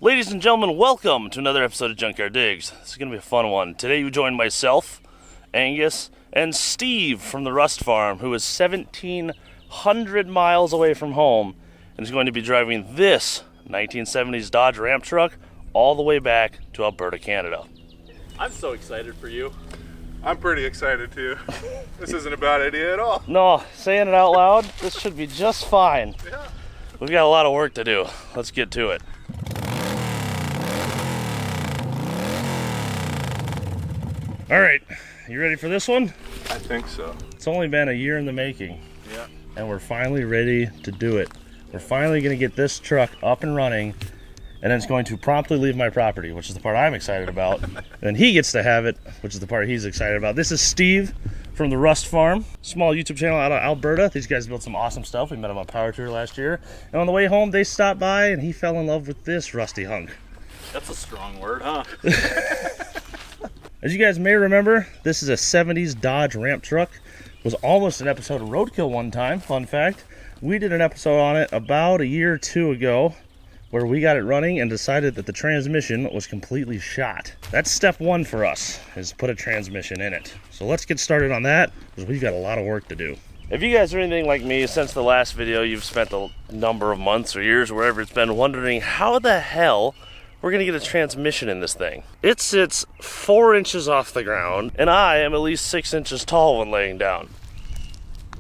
Ladies and gentlemen, welcome to another episode of Junkyard Digs. This is going to be a fun one. Today you join myself, Angus, and Steve from the Rust Farm, who is 1,700 miles away from home and is going to be driving this 1970s Dodge Ram truck all the way back to Alberta, Canada. I'm so excited for you. I'm pretty excited too. This isn't a bad idea at all. No, saying it out loud, this should be just fine. Yeah. We've got a lot of work to do. Let's get to it. All right, you ready for this one? I think so. It's only been a year in the making. Yeah. And we're finally ready to do it. We're finally going to get this truck up and running, and it's going to promptly leave my property, which is the part I'm excited about. And then he gets to have it, which is the part he's excited about. This is Steve from the Rust Farm, small YouTube channel out of Alberta. These guys built some awesome stuff. We met them on Power Tour last year. And on the way home, they stopped by, and he fell in love with this rusty hunk. That's a strong word, huh? As you guys may remember, this is a 70s Dodge Ram truck. It was almost an episode of Roadkill one time, fun fact. We did an episode on it about a year or two ago where we got it running and decided that the transmission was completely shot. That's step one for us, is put a transmission in it. So let's get started on that, because we've got a lot of work to do. If you guys are anything like me, since the last video, you've spent a number of months or years, wherever it's been, wondering how the hell we're gonna get a transmission in this thing. It sits 4 inches off the ground, and I am at least 6 inches tall when laying down.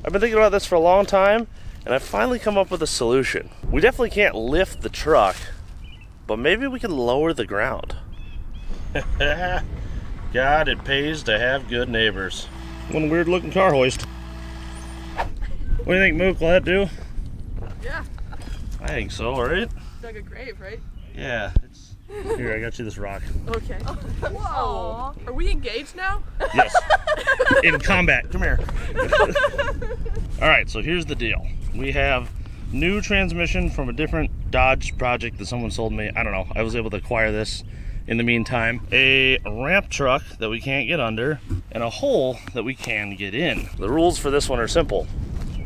I've been thinking about this for a long time, and I've finally come up with a solution. We definitely can't lift the truck, but maybe we can lower the ground. God, it pays to have good neighbors. One weird looking car hoist. What do you think, Mook? Will that do? Yeah, I think so, right? it's like a grave, right? Yeah. Here, I got you this rock. Okay. Whoa. Are we engaged now? Yes. In combat. Come here. All right, so here's the deal. We have new transmission from a different Dodge project that someone sold me. I don't know. I was able to acquire this in the meantime. A ramp truck that we can't get under, and a hole that we can get in. The rules for this one are simple.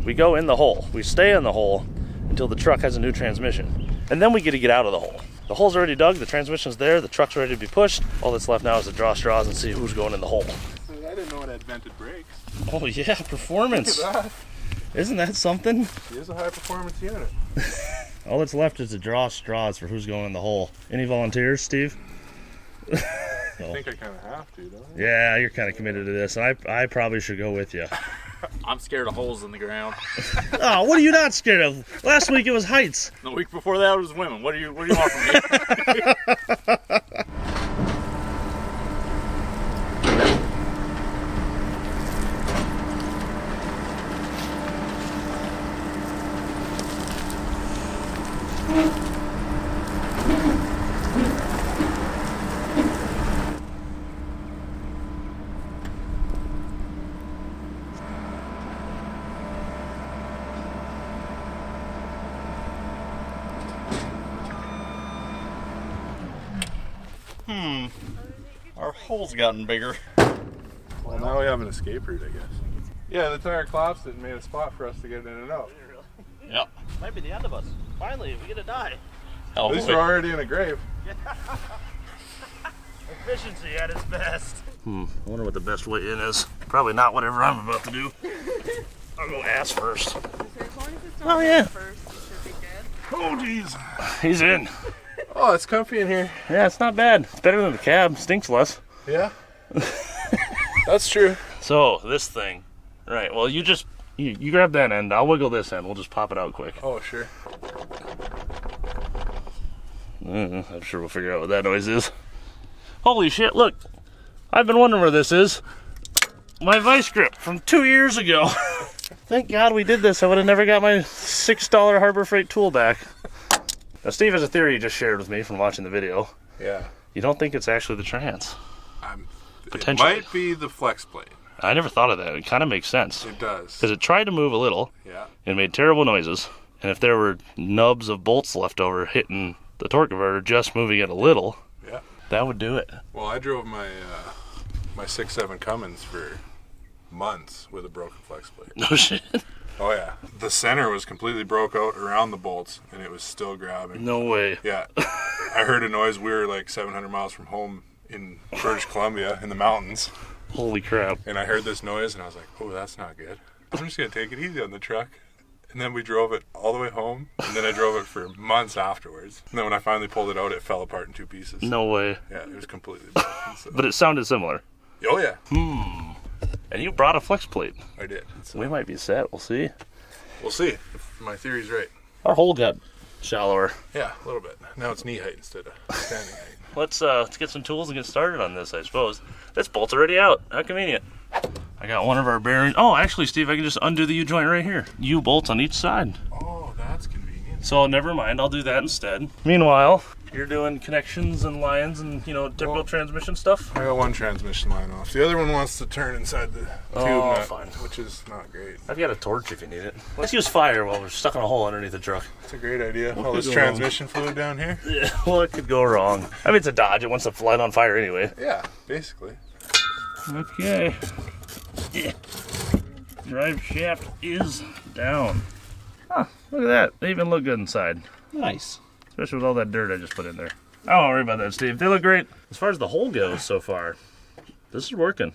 We go in the hole. We stay in the hole until the truck has a new transmission. And then we get to get out of the hole. The hole's already dug, the transmission's there, the truck's ready to be pushed. All that's left now is to draw straws and see who's going in the hole. I didn't know it had vented brakes. Oh yeah, performance. Look at that. Isn't that something? It is a high performance unit. All that's left is to draw straws for who's going in the hole. Any volunteers, Steve? I think I kind of have to, don't I? Yeah, you're kind of committed to this, and I probably should go with you. I'm scared of holes in the ground. Oh, what are you not scared of? Last week it was heights. The week before that was women. What do you want from me? Our hole's gotten bigger. Well, now we have an escape route, I guess. Yeah, the tire collapsed it and made a spot for us to get in and out. Yep. Might be the end of us. Finally, we get to die. Oh, At least we're already in a grave. Efficiency at its best. I wonder what the best way in is. Probably not whatever I'm about to do. I'll go ass first. As long as it's Oh, not yeah. first, it should be good. Oh, jeez. He's in. Oh, it's comfy in here. Yeah, it's not bad. It's better than the cab. Stinks less. Yeah. That's true. So, this thing. Right, well, you grab that end. I'll wiggle this end. We'll just pop it out quick. Oh, sure. I'm sure we'll figure out what that noise is. Holy shit, look. I've been wondering where this is. My vice grip from 2 years ago. Thank God we did this. I would have never got my $6 Harbor Freight tool back. Now, Steve has a theory he just shared with me from watching the video. Yeah. You don't think it's actually the trans? It Potentially. might be the flex plate. I never thought of that. It kind of makes sense. It does. Because it tried to move a little. Yeah. And made terrible noises. And if there were nubs of bolts left over hitting the torque converter, just moving it a little, Yeah. that would do it. Well, I drove my my 6.7 Cummins for months with a broken flex plate. No shit. Oh yeah. The center was completely broke out around the bolts, and it was still grabbing. No way. Yeah. I heard a noise. We were like 700 miles from home in British Columbia in the mountains. Holy crap. And I heard this noise, and I was like, oh, that's not good. I'm just going to take it easy on the truck. And then we drove it all the way home, and then I drove it for months afterwards. And then when I finally pulled it out, it fell apart in 2 pieces. No way. Yeah, it was completely broken. So. But it sounded similar. Oh, yeah. And you brought a flex plate. I did. So We might be set. We'll see. we'll see if my theory's right. Our hole got shallower. Yeah, a little bit. Now it's knee height instead of standing height. Let's get some tools and get started on this, I suppose. This bolt's already out. How convenient. I got one of our bearings. Oh, actually, Steve, I can just undo the U-joint right here. U-bolts on each side. Oh, that's convenient. So never mind, I'll do that instead. Meanwhile, you're doing connections and lines and, typical transmission stuff? I got one transmission line off. The other one wants to turn inside the tube nut, fine. which is not great. I've got a torch if you need it. Let's use fire while we're stuck in a hole underneath the truck. It's a great idea. All could this go transmission fluid down here. Yeah, well, it could go wrong. I mean, it's a Dodge. It wants to light on fire anyway. Yeah, basically. Okay. Yeah. Drive shaft is down. Huh, look at that. They even look good inside. Nice. Especially with all that dirt I just put in there. I don't worry about that, Steve. They look great. As far as the hole goes so far, this is working.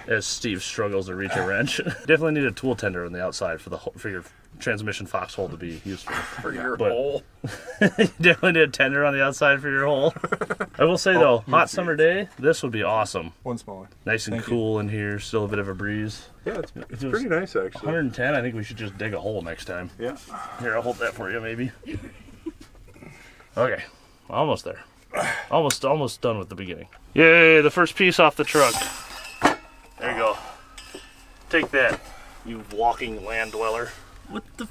As Steve struggles to reach a wrench. Definitely need a tool tender on the outside for your transmission foxhole to be useful. For your hole. You definitely need a tender on the outside for your hole. I will say though, hot summer day, this would be awesome. One smaller. Nice and cool in here, still a bit of a breeze. Yeah, it's pretty nice actually. 110, I think we should just dig a hole next time. Yeah. Here, I'll hold that for you maybe. Okay, almost there. Almost done with the beginning. Yay, the first piece off the truck. There you go. Take that, you walking land dweller. What the?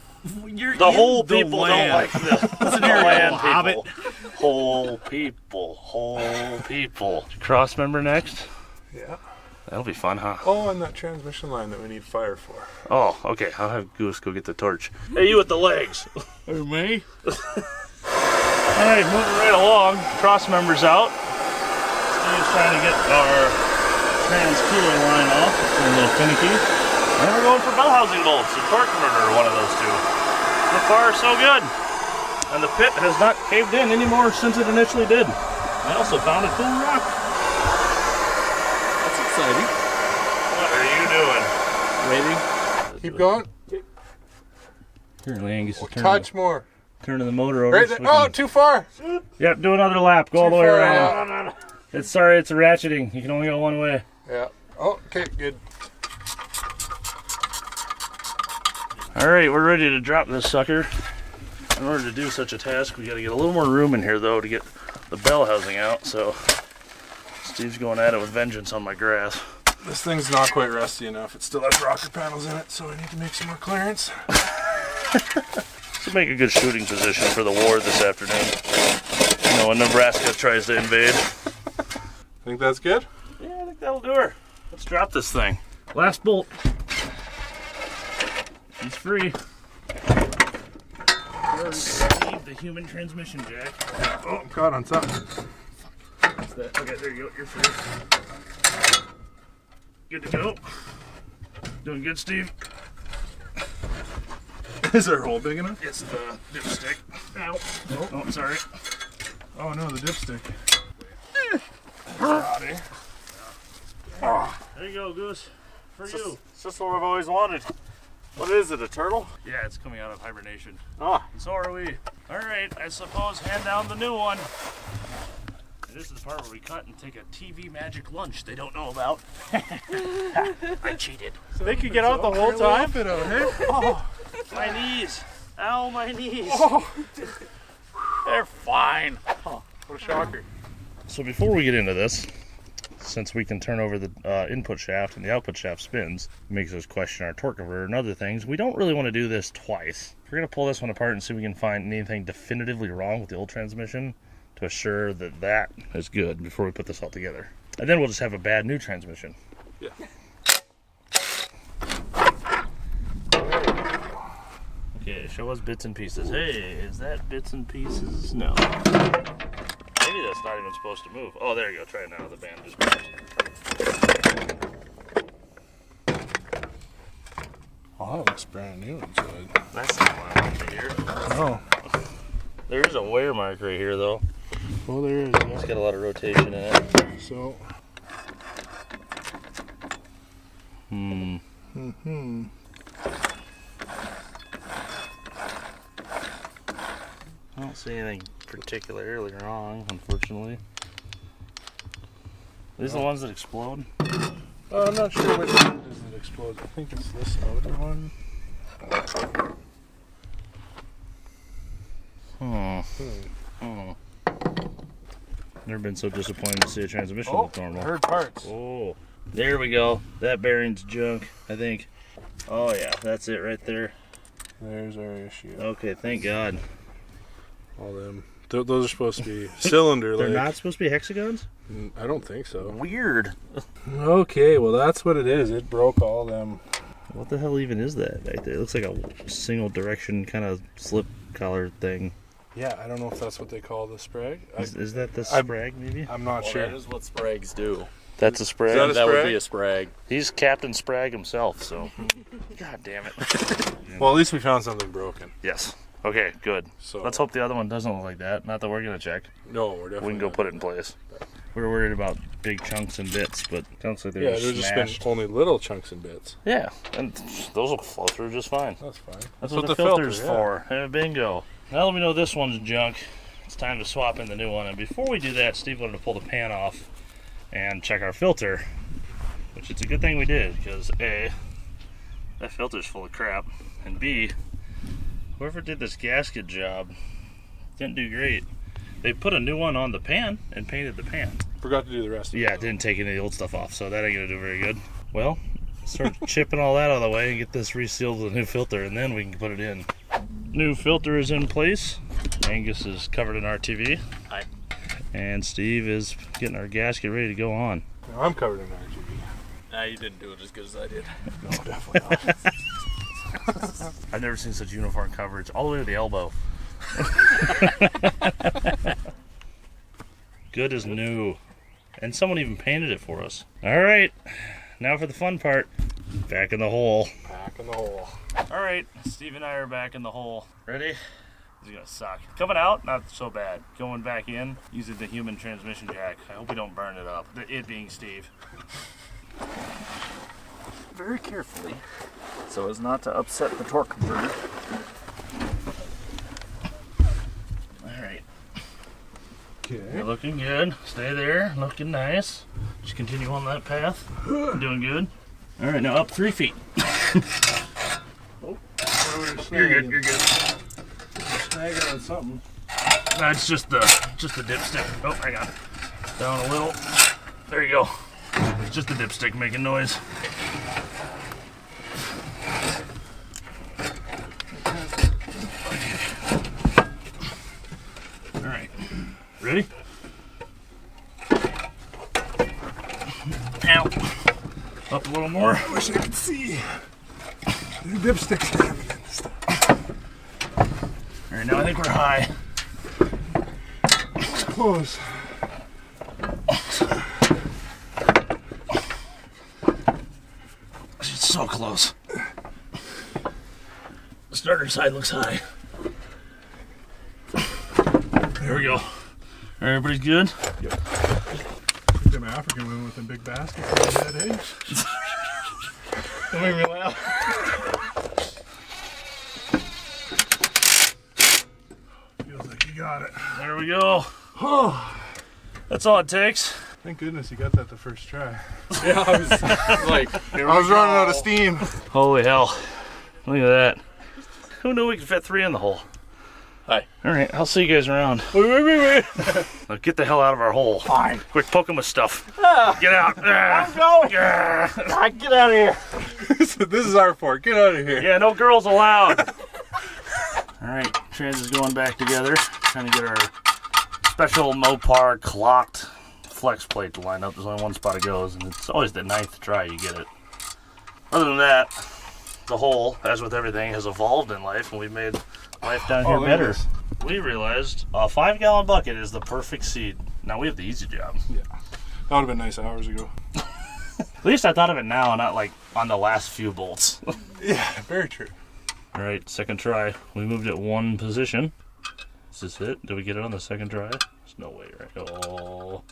You're The in whole the people land. don't like this. Listen here, land people. Whole people. Cross member next? Yeah. That'll be fun, huh? Oh, and that transmission line that we need fire for. Oh, okay. I'll have Goose go get the torch. Hey, you with the legs. Oh, me? All right, moving right along. Cross members out. Steve's trying to get our trans cooler line off. It's a little finicky. And we're going for bell housing bolts, a torque converter, or one of those two. So far, so good. And the pit has not caved in anymore since it initially did. I also found a cool rock. That's exciting. What are you doing? Waiting. Keep going. Apparently Angus is Touch more. turning the motor over. Right so there. we can- Oh, too far. Yep, do another lap. Go all the way Too far around. out. It's sorry, it's a ratcheting. You can only go one way. Yeah. Oh, okay, good. All right, we're ready to drop this sucker. In order to do such a task, we got to get a little more room in here, though, to get the bell housing out. So Steve's going at it with vengeance on my grass. This thing's not quite rusty enough. It still has rocker panels in it, so I need to make some more clearance. This would make a good shooting position for the war this afternoon. You know, when Nebraska tries to invade. Think that's good? Yeah, I think that'll do her. Let's drop this thing. Last bolt. He's free. Steve, the human transmission jack. Oh, I'm caught on something. What's that? Okay, there you go. You're free. Good to go. Doing good, Steve. Is our hole big enough? It's the dipstick. Ow. Oh, sorry. Oh no, the dipstick. There you go, Goose. For you. It's just what I've always wanted. What is it, a turtle? Yeah, it's coming out of hibernation. Ah. So are we. All right, I suppose hand down the new one. This is the part where we cut and take a TV magic lunch they don't know about. I cheated. So they could get out the whole time? Oh, my knees. Ow, my knees. They're fine. What a shocker. So before we get into this, since we can turn over the input shaft and the output shaft spins, it makes us question our torque converter and other things. We don't really want to do this twice. We're going to pull this one apart and see if we can find anything definitively wrong with the old transmission to assure that that is good before we put this all together. And then we'll just have a bad new transmission. Yeah. Okay, show us bits and pieces. Hey, is that bits and pieces? No. Maybe that's not even supposed to move. Oh, there you go. Try it now. The band just moves. Oh, that looks brand new inside. That's not what I want to hear. Oh, There is a wear mark right here, though. well, there is. It's got a lot of rotation in it. So, I don't see anything particularly wrong, unfortunately. These are the ones that explode? I'm not sure which one it is that explodes. I think it's this outer one. Never been so disappointed to see a transmission look normal. Heard parts. Oh, there we go. That bearing's junk, I think. Oh yeah, that's it right there. There's our issue. Okay, thank God. All them. Those are supposed to be cylinder. They're not supposed to be hexagons? I don't think so. Weird. Okay, well that's what it is. It broke all them. What the hell even is that right there? It looks like a single direction kind of slip collar thing. Yeah, I don't know if that's what they call the sprag. Is that the sprag maybe? I'm not sure. That is what sprags do. That's a sprag? Is that a That would sprag? be a sprag. He's Captain Sprag himself, so. God damn it. Well, at least we found something broken. Yes. Okay, good. So Let's hope the other one doesn't look like that. Not that we're going to check. No, we're definitely. We can go not. put it in place. We were worried about big chunks and bits, but it sounds like Yeah, they're there's just just been smashed. only little chunks and bits. Yeah, and those will flow through just fine. That's fine. That's what the filter's for. Bingo. Now that we know this one's junk, it's time to swap in the new one. And before we do that, Steve wanted to pull the pan off and check our filter, which it's a good thing we did, because A, that filter's full of crap, and B, whoever did this gasket job didn't do great. They put a new one on the pan and painted the pan. Forgot to do the rest of it. Yeah, it didn't take any of the old stuff off, so that ain't gonna do very good. Well, start chipping all that out of the way and get this resealed with a new filter, and then we can put it in. New filter is in place. Angus is covered in RTV. Hi. And Steve is getting our gasket ready to go on. No, I'm covered in RGB. Nah, you didn't do it as good as I did. No, definitely not. I've never seen such uniform coverage, all the way to the elbow. Good as new. And someone even painted it for us. All right, now for the fun part. Back in the hole. Back in the hole. All right, Steve and I are back in the hole. Ready? This is gonna suck. Coming out, not so bad. Going back in, using the human transmission jack. I hope we don't burn it up. It being Steve. Very carefully, so as not to upset the torque converter. All right, Okay. you're looking good. Stay there, looking nice. Just continue on that path. Doing good. All right, now up 3 feet. You're good. You're good. Snagging on something. That's just the dipstick. Oh, I got it. Down a little. There you go. It's just the dipstick making noise. All right. Ready? Ow. Up a little more. I wish I could see. The dipstick's having it. All right, now I think we're high. It's close. It's so close. The starter side looks high. There we go. Everybody's good? Them African women with them big baskets at that age. Don't make me laugh. Feels like you got it. There we go. That's all it takes. Thank goodness you got that the first try. Yeah, I was like, I was running out of steam. Holy hell. Look at that. Who knew we could fit 3 in the hole? Hi. All right, I'll see you guys around. Wait. Now get the hell out of our hole. Fine. Quick, poke him with stuff. Get out. I'm going. Yeah. Get out of here. This is our fort. Get out of here. Yeah, no girls allowed. All right, trans is going back together. Trying to get our special Mopar clocked flex plate to line up. There's only one spot it goes, and it's always the 9th try you get it. Other than that, the hole, as with everything, has evolved in life, and we've made life down here look at better. this. We realized a 5-gallon bucket is the perfect seed. Now we have the easy job. Yeah. That would have been nice hours ago. At least I thought of it now, not like on the last few bolts. Yeah, very true. All right, second try. We moved it one position. Is this it? Did we get it on the second try? There's no way, right? Oh.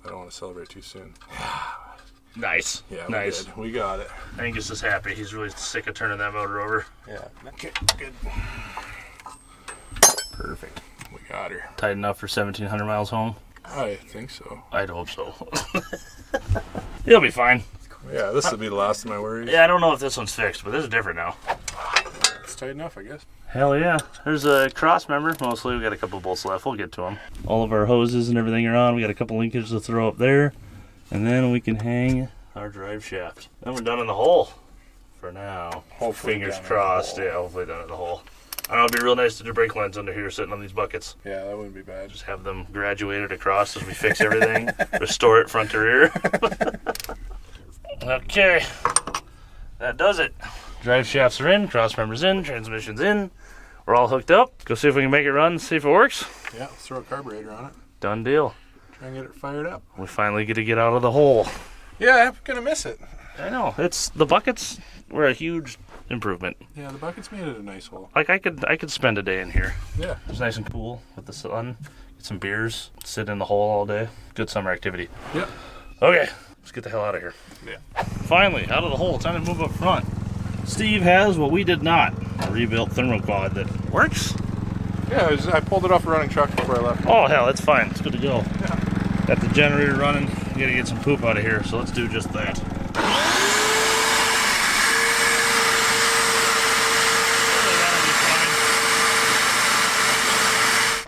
I don't want to celebrate too soon. Nice. Yeah, nice. Good. We got it. Angus is happy. He's really sick of turning that motor over. Yeah. Okay, good. Perfect. We got her. Tight enough for 1,700 miles home? I think so. I'd hope so. It'll be fine. Yeah, this will be the last of my worries. Yeah, I don't know if this one's fixed, but this is different now. It's tight enough, I guess. Hell yeah. There's a cross member. Mostly we got a couple bolts left. We'll get to them. All of our hoses and everything are on. We got a couple linkages to throw up there. And then we can hang our drive shaft. Then we're done in the hole for now. Hopefully Fingers done in the crossed. hole. Yeah, hopefully done in the hole. I know it'd be real nice to do brake lines under here sitting on these buckets. Yeah, that wouldn't be bad. Just have them graduated across as we fix everything. Restore it front to rear. Okay. That does it. Drive shafts are in, cross members in, transmission's in. We're all hooked up. Go see if we can make it run, see if it works. Yeah, let's throw a carburetor on it. Done deal. Try and get it fired up. We finally get to get out of the hole. Yeah, I'm gonna miss it. I know. The buckets were a huge improvement. Yeah, the buckets made it a nice hole. Like I could spend a day in here. Yeah. It's nice and cool with the sun. Get some beers, sit in the hole all day. Good summer activity. Yep. Okay, let's get the hell out of here. Yeah. Finally, out of the hole. Time to move up front. Steve has what we did not. A rebuilt thermoquad that works. Yeah, I pulled it off a running truck before I left. Oh hell, it's fine. It's good to go. Yeah. Got the generator running. We gotta get some poop out of here, so let's do just that.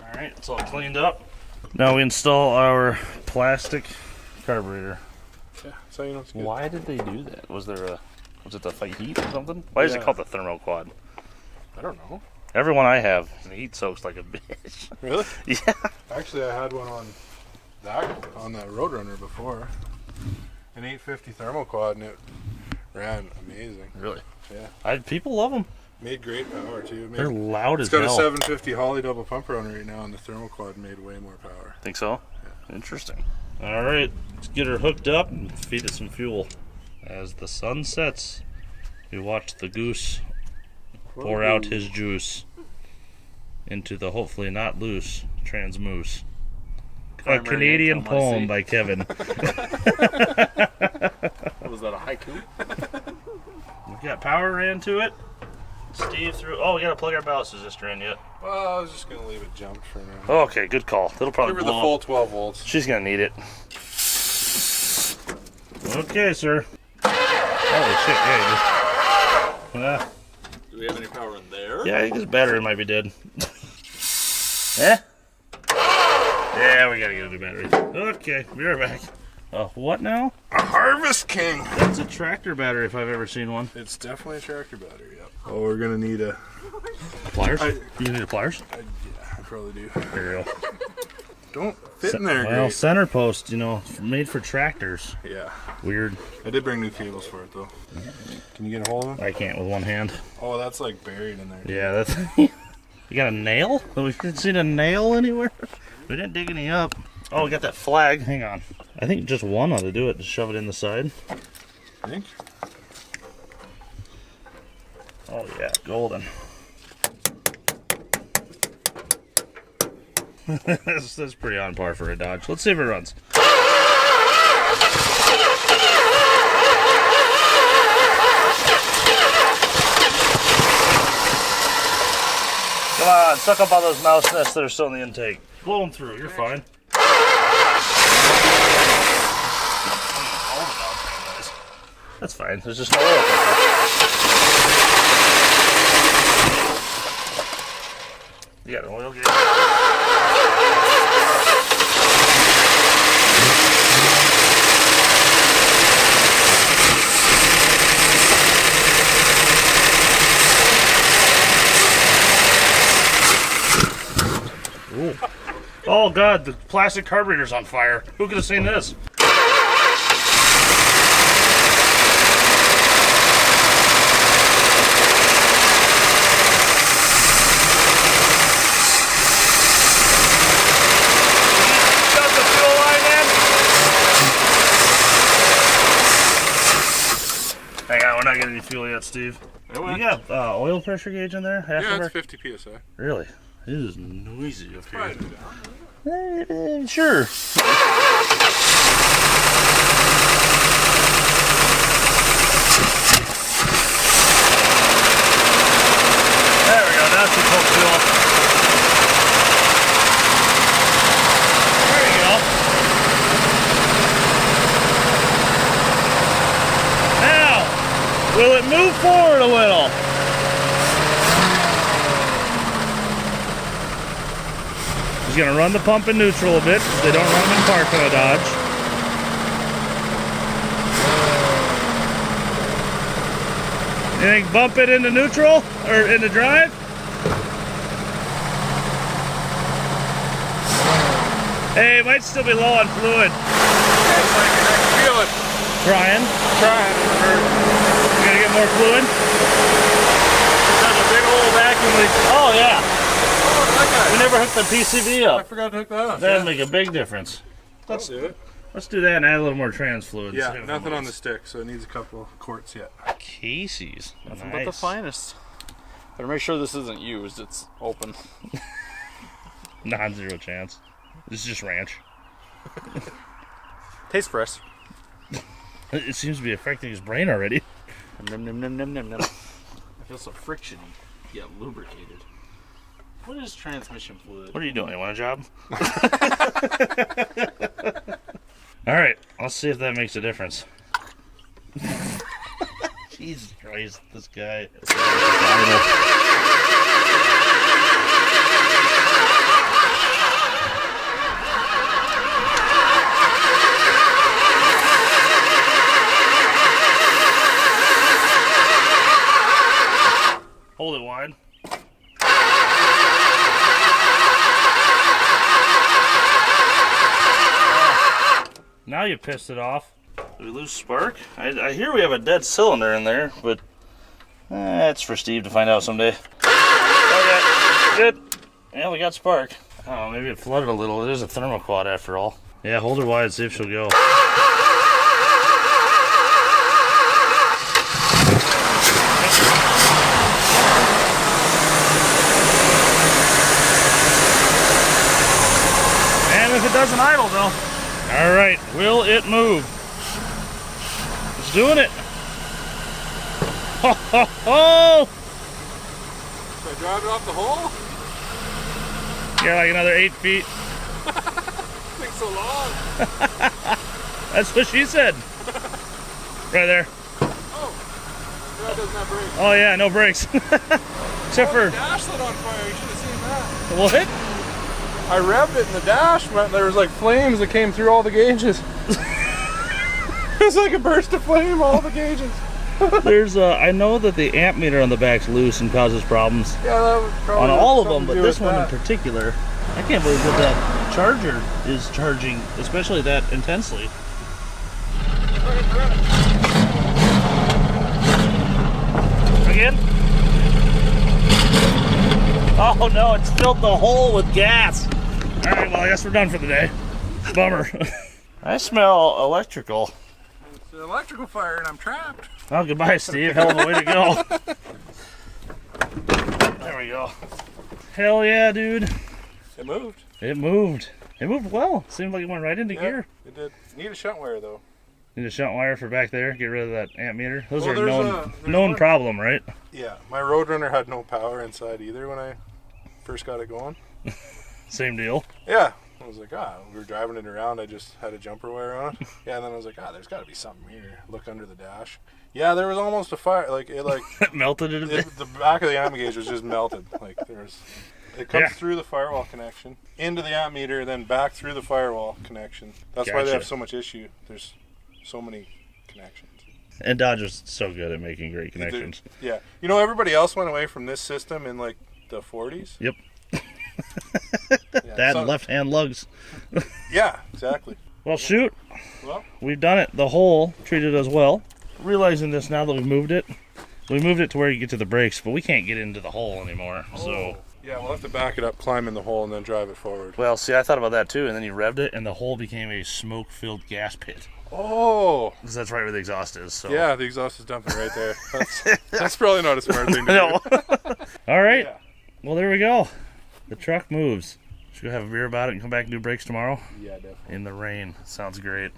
Alright, it's all cleaned up. Now we install our plastic carburetor. Yeah, so you know it's good. Why did they do that? Was it to fight heat or something? Why is it Yeah. called the thermoquad? I don't know. Everyone I have, the heat soaks like a bitch. Really? Yeah. Actually, I had one on that Roadrunner before. An 850 thermoquad, and it ran amazing. Really? Yeah. People love them. Made great power too. They're loud as It's got hell. a 750 Holly double pumper on it right now, and the thermoquad made way more power. Think so? Yeah. Interesting. All right, let's get her hooked up and feed it some fuel. As the sun sets, we watch the goose pour out his juice into the hopefully not loose transmoose. A Primary Canadian income, I poem see. by Kevin. Was that a haiku? We got power ran to it. Steve threw. Oh, we gotta plug our ballast resistor in yet. Well, I was just gonna leave it jumped for now. Okay, good call. It'll probably Give her the blow full up. 12 volts. She's gonna need it. Okay, sir. Holy shit! Yeah. Do we have any power in there? Yeah, I think his battery might be dead. Eh? Yeah, we gotta get a new battery. Okay, be right back. What now? A Harvest King. That's a tractor battery if I've ever seen one. It's definitely a tractor battery. Yep. Oh, we're gonna need a. Pliers? You need a pliers? Yeah, I probably do. There you go. Don't fit in there. Well, Great. center post, made for tractors. Yeah. Weird. I did bring new cables for it though. Can you get a hold of them? I can't with one hand. Oh, that's like buried in there. Yeah, that's. You got a nail? We haven't seen a nail anywhere? We didn't dig any up. Oh, we got that flag. Hang on. I think just one ought to do it. Just shove it in the side. I think. Oh, yeah. Golden. that's pretty on par for a Dodge. Let's see if it runs. Come on, suck up all those mouse nests that are still in the intake. Blow them through, you're fine. That's fine, there's just no oil up there. You got an oil gauge? Ooh. Oh god, the plastic carburetor's on fire. Who could have seen this? Shut the fuel line in. fuel yet, Steve? It You went. got oil pressure gauge in there? Yeah, Aftermarket? it's 50 psi. Really? It is noisy up here. Right. Sure. There we go. That's the full fuel. There you go. Now, will it move forward a little? He's going to run the pump in neutral a bit so they don't run them in park on a Dodge. You think bump it into neutral or into drive? Hey, it might still be low on fluid. Feel it. Trying. Trying. You gotta get more fluid. There's a big old vacuum leak. Oh yeah. We never hooked the PCV I up. forgot to hook that up. That'd make a big difference. Let's do it. Let's do that and add a little more trans fluid. Yeah, nothing on the stick, so it needs a couple quarts yet. Casey's. Nothing Nice. but the finest. Better make sure this isn't used. It's open. Non-zero chance. This is just ranch. Tastes fresh. It seems to be affecting his brain already. Num num num num num num. I feel so frictiony. Yeah, lubricated. What is transmission fluid? What are you doing? You want a job? All right, let's see if that makes a difference. Jesus Christ, this guy. Hold it wide. Now you pissed it off. Did we lose spark? I hear we have a dead cylinder in there, but it's for Steve to find out someday. Okay, good. Yeah, we got spark. Oh, maybe it flooded a little. It is a thermoquad after all. Yeah, hold her wide, see if she'll go. And if it doesn't idle though. All right, will it move? It's doing it. Ho, ho, ho! Should I drive it off the hole? You're like another 8 feet. Takes so long. That's what she said. Right there. Oh, that doesn't have brakes. Oh yeah, no brakes. Except for Dash lit on fire. You should have seen that. what? I revved it and the dash went. There was like flames that came through all the gauges. It was like a burst of flame, all the gauges. There's I know that the amp meter on the back's loose and causes problems Yeah, that was probably on all of them, something to but do this with one in that. particular, I can't believe that that charger is charging, especially that intensely. Again? Oh no, it's filled the hole with gas. All right, well I guess we're done for the day. Bummer. I smell electrical. It's an electrical fire and I'm trapped. Oh, goodbye, Steve. Hell of a way to go. There we go. Hell yeah, dude. It moved. It moved. It moved well. Seemed like it went right into gear. It did. Need a shunt wire though. Need a shunt wire for back there. Get rid of that amp meter. Those Well, are there's known one. problem, right? Yeah, my Roadrunner had no power inside either when I first got it going. Same deal. Yeah. I was like, we were driving it around. I just had a jumper wire on it. Yeah, and then I was like, there's got to be something here. Look under the dash. Yeah, there was almost a fire. Like it, It melted it a bit. the back of the amp gauge was just melted. Like it comes Yeah. through the firewall connection into the amp meter, then back through the firewall connection. That's why they Gotcha. have so much issue. There's so many connections. And Dodge is so good at making great connections. Yeah, you know, everybody else went away from this system in like the 40s. Yep. Yeah, That so- and left-hand lugs. Yeah, exactly. Well, shoot. Well, We've done it. The hole treated us well. Realizing this now that we've moved it. We moved it to where you get to the brakes, but we can't get into the hole anymore. So, yeah, we'll have to back it up, climb in the hole, and then drive it forward. well, see, I thought about that too, and then you revved it, and the hole became a smoke-filled gas pit. Oh. Because that's right where the exhaust is. So. Yeah, the exhaust is dumping right there. That's probably not a smart thing to No. do. All right. Yeah. Well, there we go. The truck moves. Should we have a beer about it and come back and do brakes tomorrow? Yeah, definitely. In the rain. Sounds great.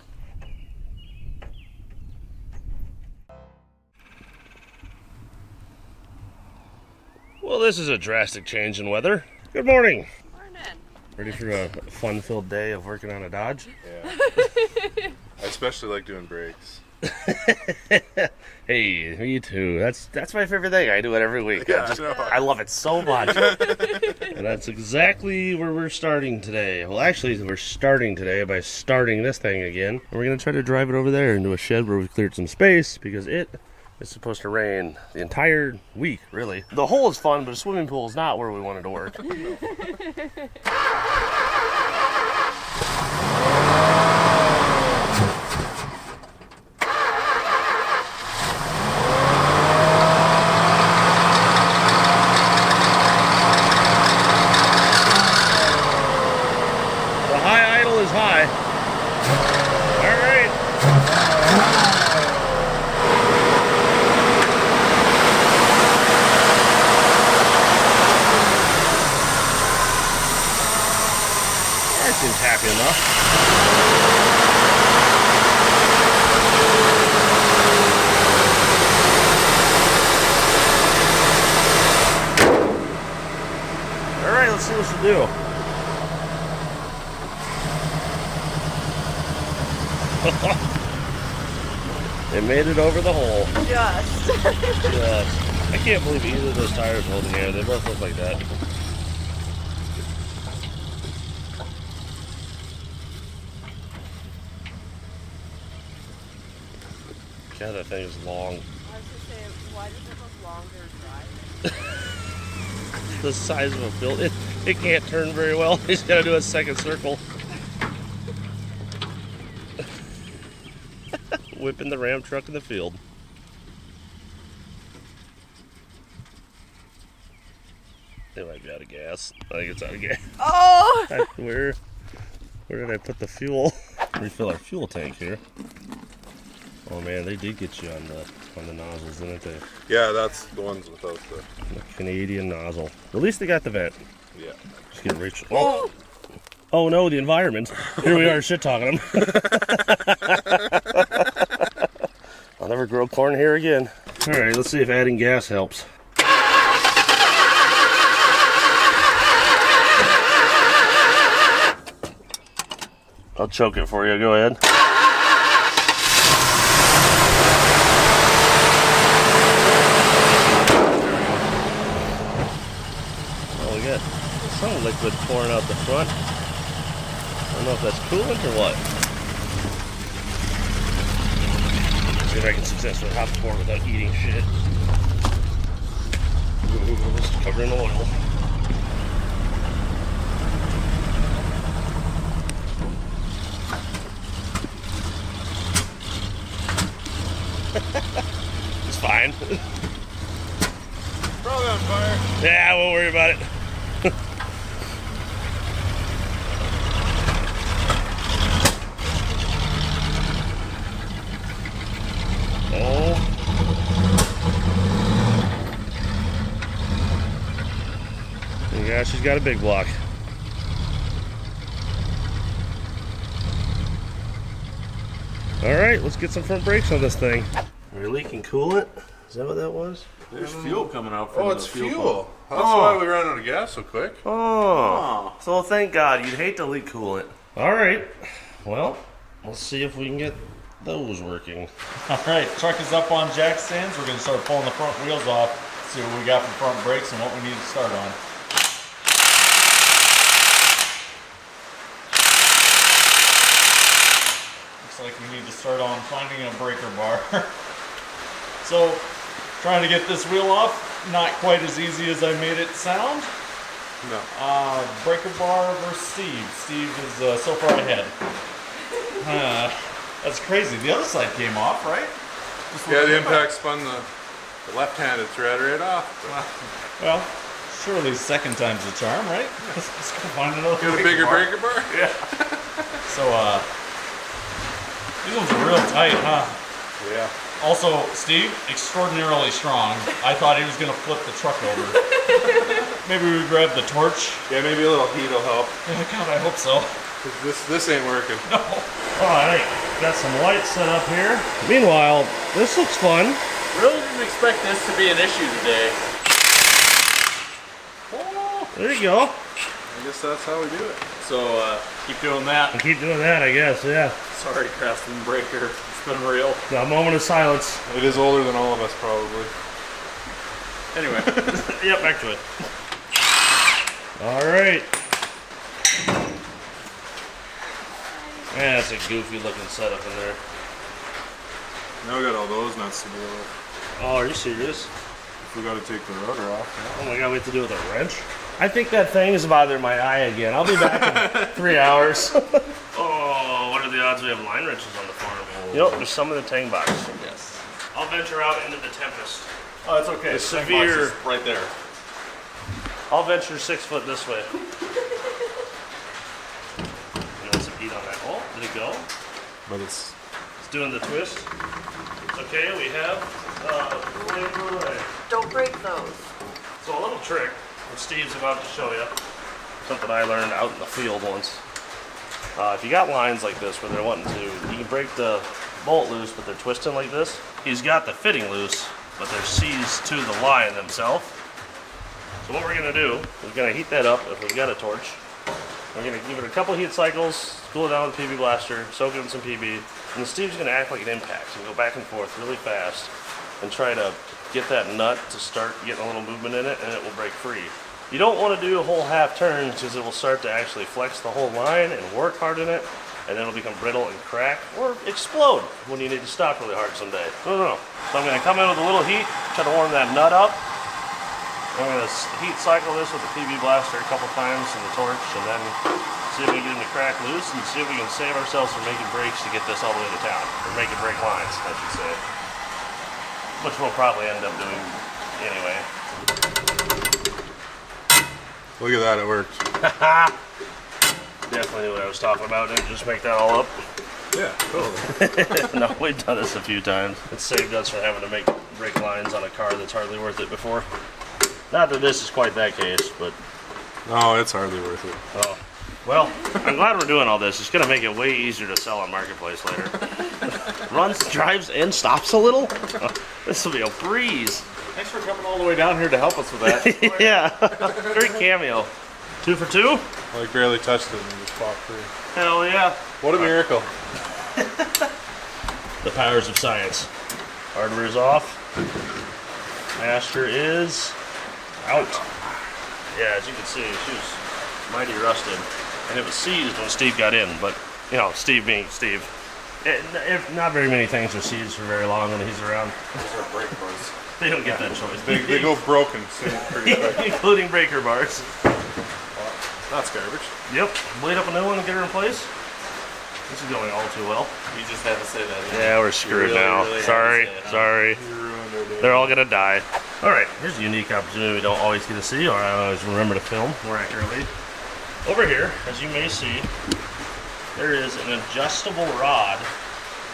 Well, this is a drastic change in weather. Good morning. Morning. Ready for a fun-filled day of working on a Dodge? Yeah. I especially like doing brakes. Hey, me too. That's my favorite thing. I do it every week. Yeah, I I know. I love it so much. And that's exactly where we're starting today. Well, actually, we're starting today by starting this thing again. And we're going to try to drive it over there into a shed where we've cleared some space because it is supposed to rain the entire week, really. The hole is fun, but a swimming pool is not where we wanted to work. The high idle is high. All right. That seems happy enough. All right, let's see what she'll do. They made it over the hole. Just. Yes. I can't believe either of those tires hold together. They both look like that. God, that thing is long. I was gonna say, why does it look longer driving? The size of a field. It can't turn very well. He's got to do a second circle. Whipping the Ram truck in the field. It might be out of gas. I think it's out of gas. Oh! Where did I put the fuel? Refill our fuel tank here. Oh man, they did get you on the nozzles, didn't they? Yeah, that's the ones without the. The Canadian nozzle. At least they got the vent. Yeah. Just get rich. Oh. Oh no, the environment. Here we are shit talking them. I'll never grow corn here again. All right, let's see if adding gas helps. I'll choke it for you. Go ahead. Oh, we got some liquid pouring out the front. I don't know if that's coolant or what. See if I can successfully hop forward without eating shit. Ooh, just covered in oil. It's fine. Probably on fire. Yeah, I won't worry about it. Oh. Yeah, she's got a big block. All right, let's get some front brakes on this thing. We're leaking coolant. Is that what that was? There's fuel coming out from Oh, the it's fuel fuel. pump. That's Oh. why we ran out of gas so quick. Oh, so thank God. You'd hate to leak coolant. All right, well, let's see if we can get those working. All right, truck is up on jack stands. We're going to start pulling the front wheels off, see what we got for front brakes and what we need to start on. Looks like we need to start on finding a breaker bar. So, trying to get this wheel off, not quite as easy as I made it sound. No. Breaker bar versus Steve. Steve is so far ahead. That's crazy. The other side came off, right? Yeah, the impact spun the left-handed thread right off. Well, surely second time's the charm, right? Let's go find another Got a bigger breaker bar? Yeah. So, These ones are real tight, huh? Yeah. Also, Steve, extraordinarily strong. I thought he was gonna flip the truck over. Maybe we grab the torch. Yeah, maybe a little heat will help. Yeah, God, I hope so. 'Cause this ain't working. No. Alright, got some lights set up here. Meanwhile, this looks fun. Really didn't expect this to be an issue today. There you go. I guess that's how we do it. So keep doing that. And keep doing that, I guess, yeah. Sorry, Craftsman Breaker. It's been real. A moment of silence. It is older than all of us, probably. Anyway, Yep, back to it. Alright. Man, that's a goofy looking setup in there. Now we got all those nuts to deal with. Oh, are you serious? If we got to take the rotor off. Oh my god, we have to do it with a wrench? I think that thing is bothering my eye again. I'll be back in 3 hours. Oh, what are the odds we have line wrenches on the farm? Yep, there's some in the tang box. yes. I'll venture out into the Tempest. Oh, it's okay. The The tank severe- box is right there. I'll venture 6 foot this way. You want some heat on that? Oh, did it go? But it's It's doing the twist. Okay, we have Don't break those. so a little trick that Steve's about to show you. Something I learned out in the field once. If you got lines like this where they're wanting to, you can break the bolt loose, but they're twisting like this. He's got the fitting loose, but they're seized to the line themselves. So what we're gonna do is we're gonna heat that up if we've got a torch. We're gonna give it a couple heat cycles, cool it down with PB blaster, soak it in some PB, and then Steve's gonna act like it impacts and go back and forth really fast and try to get that nut to start getting a little movement in it, and it will break free. You don't want to do a whole half turn because it will start to actually flex the whole line and work hard in it, and then it'll become brittle and crack or explode when you need to stop really hard someday. No. So I'm gonna come in with a little heat, try to warm that nut up. I'm going to heat cycle this with the PB blaster a couple times in the torch, and then see if we can get him to crack loose and see if we can save ourselves from making breaks to get this all the way to town. Or making break lines, I should say. Which we'll probably end up doing anyway. look at that, it worked. Definitely knew what I was talking about. Didn't just make that all up. Yeah, totally. No, we've done this a few times. It saved us from having to make break lines on a car that's hardly worth it before. Not that this is quite that case, but No, it's hardly worth it. oh. Well, I'm glad we're doing all this. It's going to make it way easier to sell on Marketplace later. Runs, drives, and stops a little? This will be a breeze. Thanks for coming all the way down here to help us with that. Yeah, very cameo. 2 for 2? Like barely touched it and it just popped through. Hell yeah. What a miracle. The powers of science. Hardware's off. Master is out. Yeah, as you can see, she was mighty rusted. And it was seized when Steve got in, but, you know, Steve being Steve. Not very many things are seized for very long when he's around. Those are brake bars. They don't get that choice. They go broken soon pretty quick. Including breaker bars. That's garbage. Yep, blade up a new one and get her in place. This is going all too well. You just had to say that. Yeah, we're screwed now. really had to Sorry, say it, huh? sorry. You ruined our day. They're all gonna die. All right, here's a unique opportunity we don't always get to see, or I don't always remember to film more accurately. Over here, as you may see, there is an adjustable rod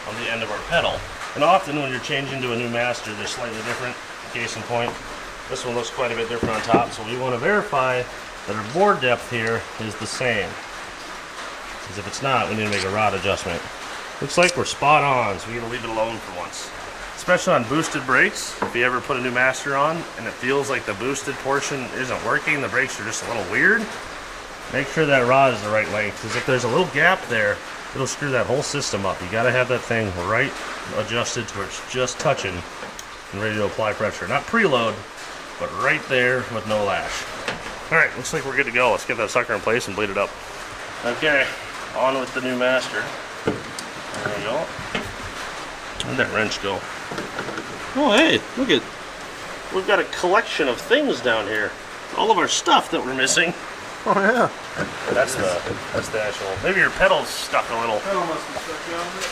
on the end of our pedal. And often when you're changing to a new master, they're slightly different. Case in point, this one looks quite a bit different on top, so we want to verify that our bore depth here is the same. Because if it's not, we need to make a rod adjustment. Looks like we're spot on, so we're gonna leave it alone for once. Especially on boosted brakes, if you ever put a new master on and it feels like the boosted portion isn't working, the brakes are just a little weird, make sure that rod is the right length, because if there's a little gap there, it'll screw that whole system up. You gotta have that thing right adjusted to where it's just touching and ready to apply pressure. Not preload, but right there with no lash. All right, looks like we're good to go. Let's get that sucker in place and bleed it up. Okay, on with the new master. There we go. Where'd that wrench go? Oh, hey, look at, we've got a collection of things down here. All of our stuff that we're missing. Oh yeah. That's the actual, maybe your pedal's stuck a little. Pedal must be stuck down there.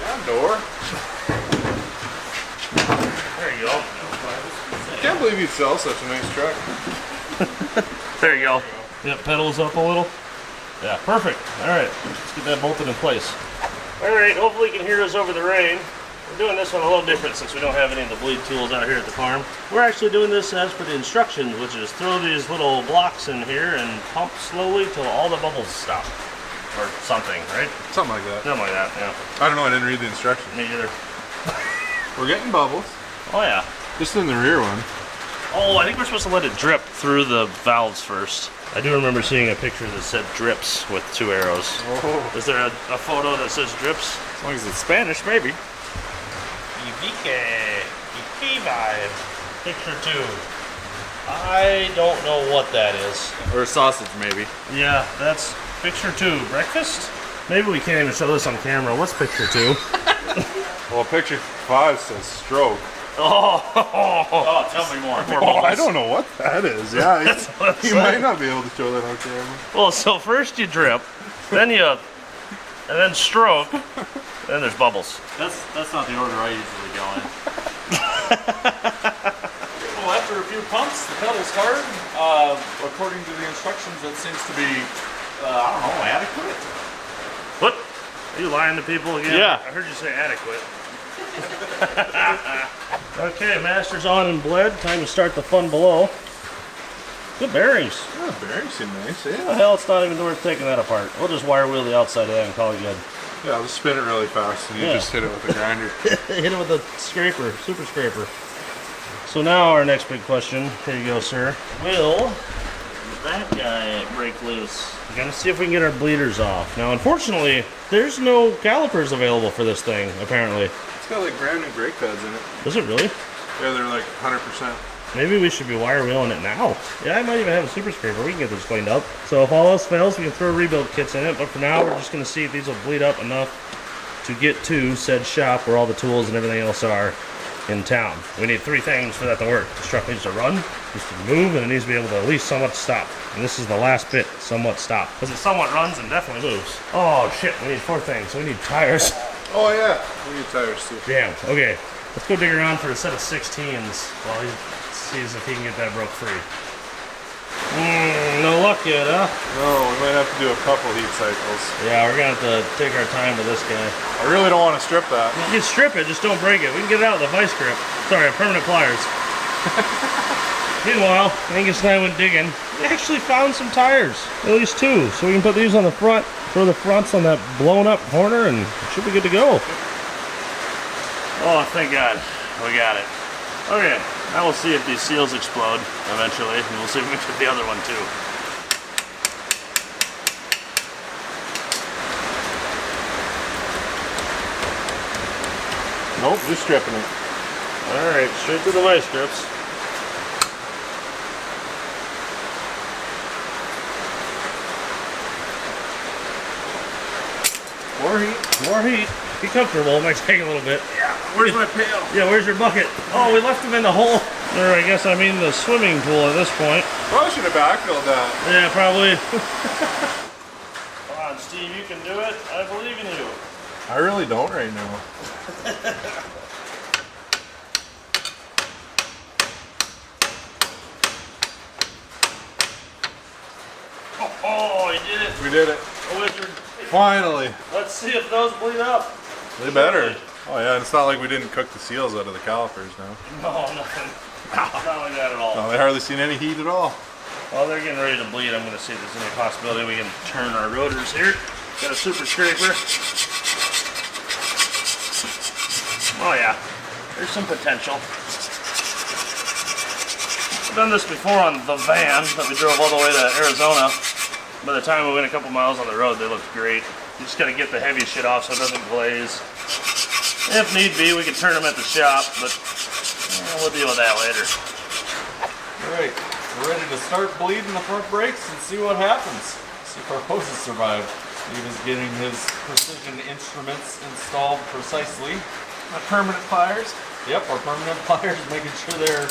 Yeah, door. There you go. I can't believe you'd sell such a nice truck. There you go. Yep, pedals up a little. Yeah, perfect. All right, let's get that bolted in place. Alright, hopefully you can hear us over the rain. We're doing this one a little different since we don't have any of the bleed tools out here at the farm. We're actually doing this as per the instructions, which is throw these little blocks in here and pump slowly till all the bubbles stop. Or something, right? Something like that. Something like that, yeah. I don't know, I didn't read the instructions. Me either. We're getting bubbles. Oh yeah. Just in the rear one. Oh, I think we're supposed to let it drip through the valves first. I do remember seeing a picture that said drips with 2 arrows. Oh. Is there a photo that says drips? As long as it's Spanish, maybe. Ivique vibe. Picture 2. I don't know what that is. Or a sausage, maybe. Yeah, that's picture 2. Breakfast? Maybe we can't even show this on camera. What's picture 2? Well, picture 5 says stroke. Oh, Tell me more. Oh, I don't know what that is. Yeah, That's what I'm you might saying. not be able to show that on camera. Well, so first you drip, then and then stroke, then there's bubbles. That's not the order I usually go in. Well, after a few pumps, the pedal's hard. According to the instructions, that seems to be, I don't know, adequate. What? Are you lying to people again? Yeah. I heard you say adequate. Okay, master's on and bled. Time to start the fun below. Good bearings. Yeah, bearings seem nice, The yeah. hell, it's not even worth taking that apart. We'll just wire wheel the outside of that and call it good. Yeah, I'll just spin it really fast and you Yeah. just hit it with a grinder. Hit it with a scraper, super scraper. So now our next big question. Here you go, sir. Will that guy break loose? We're gonna see if we can get our bleeders off. Now, unfortunately, there's no calipers available for this thing, apparently. It's got like brand new brake pads in it. Does it really? Yeah, they're like 100%. Maybe we should be wire wheeling it now. Yeah, I might even have a super scraper. We can get this cleaned up. So if all else fails, we can throw rebuild kits in it. But for now, we're just gonna see if these will bleed up enough to get to said shop where all the tools and everything else are in town. We need 3 things for that to work. This truck needs to run, needs to move, and it needs to be able to at least somewhat stop. And this is the last bit, somewhat stop. Because it somewhat runs and definitely moves. Oh shit, we need 4 things. We need tires. Oh yeah, we need tires too. Damn, okay. Let's go dig around for a set of 16s while he sees if he can get that broke free. No luck yet, huh? No, we might have to do a couple heat cycles. Yeah, we're gonna have to take our time with this guy. I really don't want to strip that. You can strip it, just don't break it. We can get it out with a vice grip. Sorry, permanent pliers. Meanwhile, Angus and I went digging. We actually found some tires, at least 2. So we can put these on the front, throw the fronts on that blown up corner, and it should be good to go. Oh, thank God, we got it. Okay, now we'll see if these seals explode eventually, and we'll see if we can get the other one too. Nope, just stripping it. Alright, straight through the vice grips. More heat, more heat. Be comfortable, it might take a little bit. Yeah, where's my pail? Yeah, where's your bucket? Oh, we left them in the hole. Or I guess I mean the swimming pool at this point. Probably should have backfilled that. Yeah, probably. Come on, Steve, you can do it. I believe in you. I really don't right now. Oh, you did it. We did it. A wizard. Finally. Let's see if those bleed up. They better. Oh yeah, it's not like we didn't cook the seals out of the calipers now. No, nothing. Not like that at all. No, they hardly seen any heat at all. While they're getting ready to bleed, I'm going to see if there's any possibility we can turn our rotors here. Got a super scraper. Oh yeah, there's some potential. I've done this before on the van that we drove all the way to Arizona. By the time we went a couple miles on the road, they looked great. You just got to get the heavy shit off so it doesn't glaze. If need be, we can turn them at the shop, but we'll deal with that later. Alright, we're ready to start bleeding the front brakes and see what happens. See if our hoses survive. Steve is getting his precision instruments installed precisely. My permanent pliers. Yep, our permanent pliers, making sure they're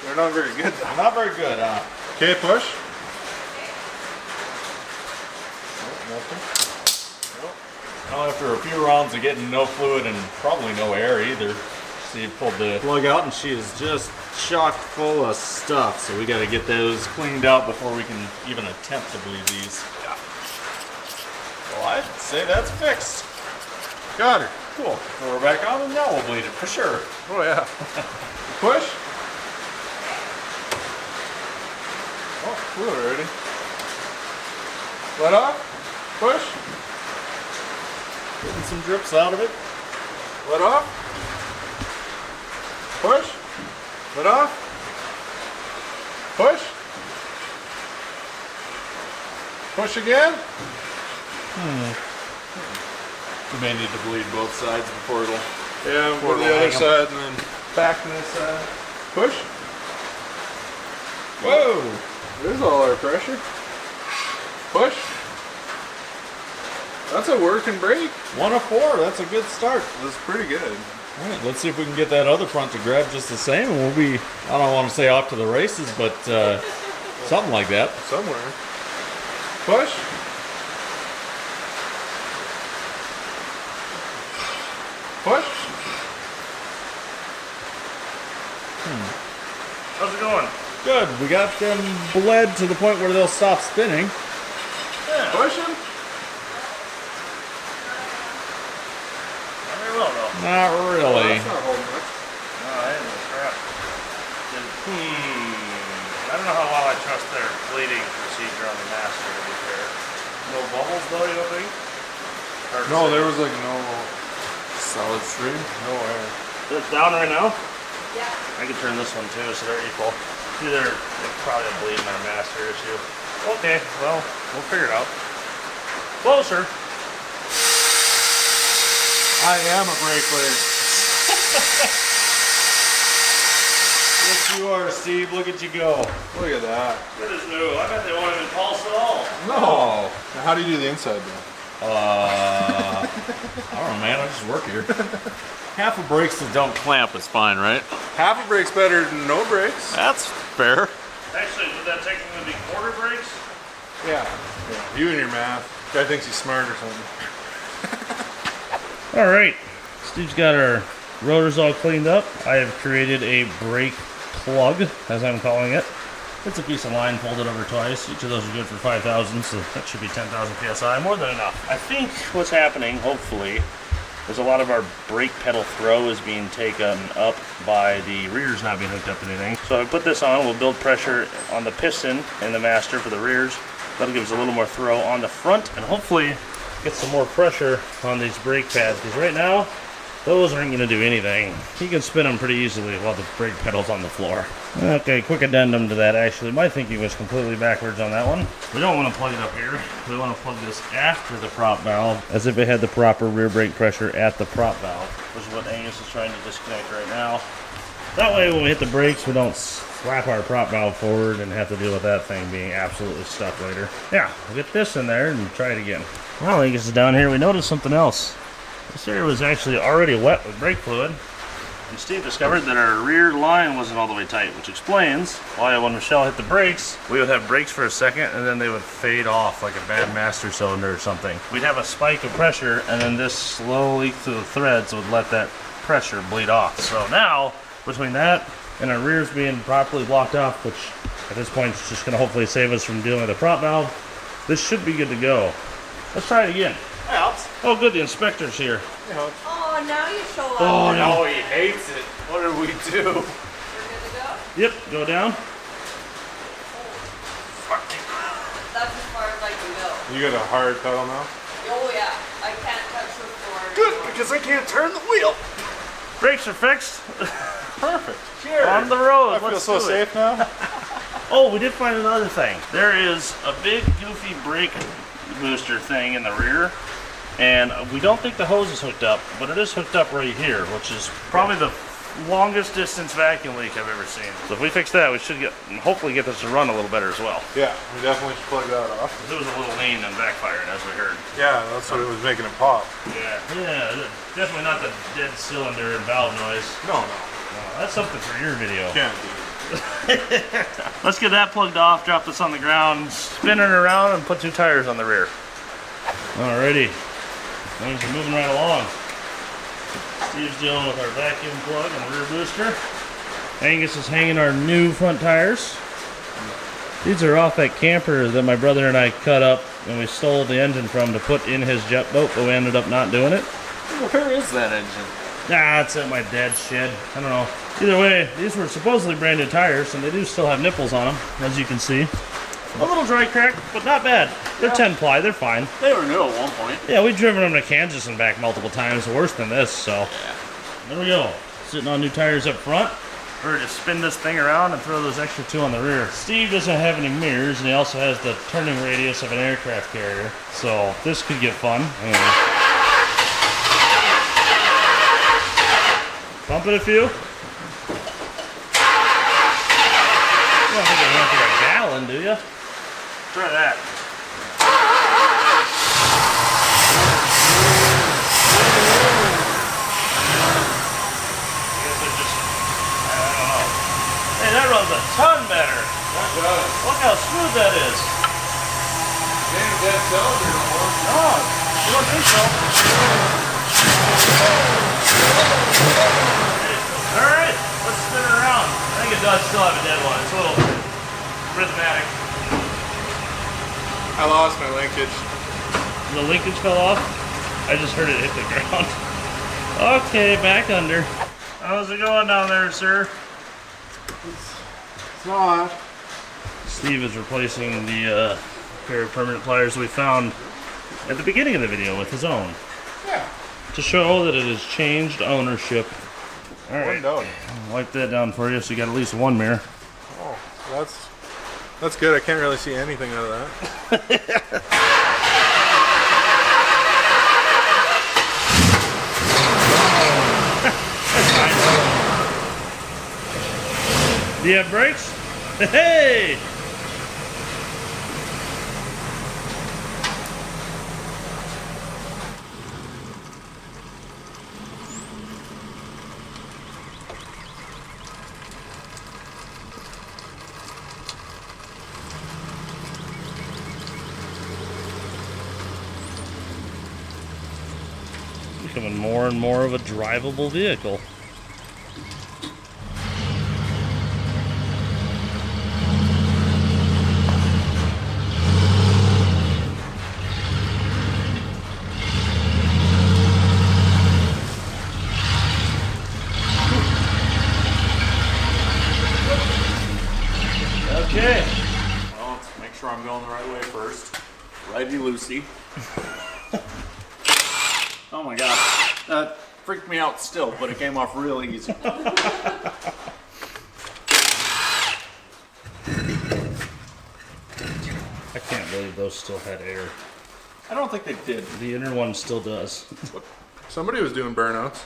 They're not very good though. not very good, huh? Okay, push. Nothing. Now after a few rounds of getting no fluid and probably no air either, Steve pulled the plug out and she is just chock full of stuff. So we got to get those cleaned out before we can even attempt to bleed these. Well, I'd say that's fixed. Got her. Cool. Throw her back on and now we'll bleed it for sure. Oh yeah. Push. Oh, flew already. Let off. Push. Getting some drips out of it. Let off. Push. Let off. Push. Push again. We may need to bleed both sides before it'll. Yeah, Before go to the it'll other hang 'em. side and then back to this side. Push. Whoa! There's all our pressure. Push. That's a working brake. 1 of 4. That's a good start. That's pretty good. All right, let's see if we can get that other front to grab just the same, and we'll be, I don't want to say off to the races, but something like that. Somewhere. Push. Push. How's it going? Good. We got them bled to the point where they'll stop spinning. Push him. Not very well, though. Not really. That's not holding much. No, I didn't know crap. I don't know how well I trust their bleeding procedure on the master, to be fair. No bubbles, though, you don't think? Hard to No, say. there was like no solid stream. No air. Is it down right now? Yeah. I can turn this one too, so they're equal. Either it's probably a bleeding or master issue. Okay, well, we'll figure it out. Closer. I am a brake layer. Yes, you are, Steve. Look at you go. Look at that. Good as new. I bet they won't even pulse at all. No. Now, how do you do the inside then? I don't know, man. I just work here. Half of brakes that don't clamp is fine, right? Half a brake's better than no brakes. That's fair. Actually, would that technically be quarter brakes? Yeah. You and your math. Guy thinks he's smart or something. All right. Steve's got our rotors all cleaned up. I have created a brake plug, as I'm calling it. It's a piece of line folded over twice. Each of those are good for 5,000, so that should be 10,000 PSI, more than enough. I think what's happening, hopefully, is a lot of our brake pedal throw is being taken up by the rears not being hooked up to anything. So I put this on, we'll build pressure on the piston and the master for the rears. That'll give us a little more throw on the front, and hopefully get some more pressure on these brake pads, because right now, those aren't going to do anything. You can spin them pretty easily while the brake pedal's on the floor. Okay, quick addendum to that actually. My thinking was completely backwards on that one. We don't want to plug it up here. We want to plug this after the prop valve, as if it had the proper rear brake pressure at the prop valve, which is what Ames is trying to disconnect right now. That way when we hit the brakes, we don't slap our prop valve forward and have to deal with that thing being absolutely stuck later. Yeah, we'll get this in there and try it again. Well, I guess it's down here. We noticed something else. This area was actually already wet with brake fluid, and Steve discovered that our rear line wasn't all the way tight, which explains why when Michelle hit the brakes, we would have brakes for a second and then they would fade off like a bad master cylinder or something. We'd have a spike of pressure and then this slow leak through the threads would let that pressure bleed off. So now, between that and our rears being properly blocked off, which at this point is just going to hopefully save us from dealing with the prop valve, this should be good to go. Let's try it again. Helps. Oh good, the inspector's here. Oh, now you show up. Oh, Oh, no. no, he hates it. What did we do? We're good to go? Yep, go down. That's as far as I can go. You got a hard pedal now? Oh, yeah. I can't touch the floor. Good, because I can't turn the wheel. Brakes are fixed. Perfect. Cheers. On the road. I feel Let's so do it. safe now. Oh, we did find another thing. There is a big goofy brake booster thing in the rear, and we don't think the hose is hooked up, but it is hooked up right here, which is probably the longest distance vacuum leak I've ever seen. So if we fix that, we should hopefully get this to run a little better as well. Yeah, we definitely should plug that off. It was a little lean and backfired, as we heard. Yeah, that's what it was making it pop. Yeah, definitely not the dead cylinder and valve noise. No. That's something for your video. Can't do it. Let's get that plugged off, drop this on the ground, spin it around, and put 2 tires on the rear. Alrighty, things are moving right along. Steve's dealing with our vacuum plug and rear booster. Angus is hanging our new front tires. These are off that camper that my brother and I cut up and we stole the engine from to put in his jet boat, but we ended up not doing it. Where is that engine? Nah, it's at my dad's shed. I don't know. Either way, these were supposedly brand new tires, and they do still have nipples on them, as you can see. A little dry crack, but not bad. They're 10 ply, they're fine. They were new at one point. Yeah, we've driven them to Kansas and back multiple times, worse than this, so. Yeah. There we go. Sitting on new tires up front. We're gonna just spin this thing around and throw those extra 2 on the rear. Steve doesn't have any mirrors, and he also has the turning radius of an aircraft carrier, so this could get fun. Anyway. Pump it a few. You don't think it went through a gallon, do you? Try that. Hey, that runs a ton better. That does. Look how smooth that is. Ain't dead cylinder no more. No, you don't think so. Alright, let's spin it around. I think it does still have a dead one. It's a little rhythmatic. I lost my linkage. The linkage fell off. I just heard it hit the ground. Okay, back under. How's it going down there, sir? It's not. Steve is replacing the pair of permanent pliers we found at the beginning of the video with his own. Yeah. To show that it has changed ownership. Alright, One down. wipe that down for you so you got at least one mirror. Oh, that's good. I can't really see anything out of that. Do you have brakes? Hey! Becoming more and more of a drivable vehicle. Okay. Well, let's make sure I'm going the right way first. Righty-loosey. Oh my gosh. That freaked me out still, but it came off real easy. I can't believe those still had air. I don't think they did. The inner one still does. Somebody was doing burnouts.